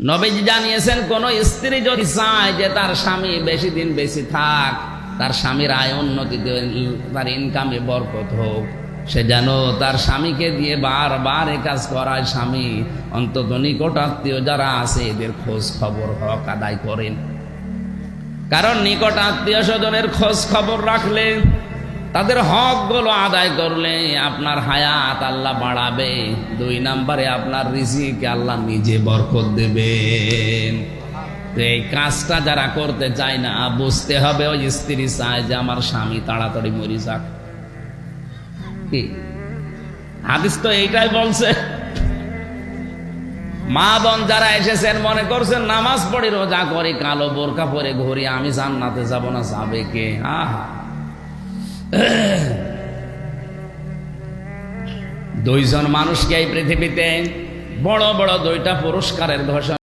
নবীজি জানিয়েছেন, কোন স্ত্রী যদি চায় যে তার স্বামী বেশি দিন বেশি থাক, তার স্বামীর আয় উন্নতি, তার ইনকামে বরকত হোক, সে যেন তার স্বামীকে দিয়ে বারবার এ কাজ করায়। স্বামী অন্তত নিকট আত্মীয় যারা আছে এদের খোঁজ খবর হক আদায় করেন। কারণ নিকট আত্মীয় স্বজনের খোঁজ খবর রাখলে, তাদের হক গুলো আদায় করলে আপনার হায়াত আল্লাহ বাড়াবে। 2 নম্বরে আপনার রিজিকে আল্লাহ নিজে বরকত দেবেন। তো এই কাজটা যারা করতে চায় না, বুঝতে হবে ওই স্ত্রী চায় যে আমার স্বামী তাড়াতাড়ি মরে যাক। কি হাদিস তো এইটাই বলছে। মা বোন যারা এসেছেন মনে করছেন নামাজ পড়ি রোজা করি কালো বোরকা পরে ঘুরি, আমি জান্নাতে যাব না, যাবে কে? আহা, 2 জন মানুষকে এই পৃথিবীতে বড় বড় 2টা পুরস্কারের ঘোষণা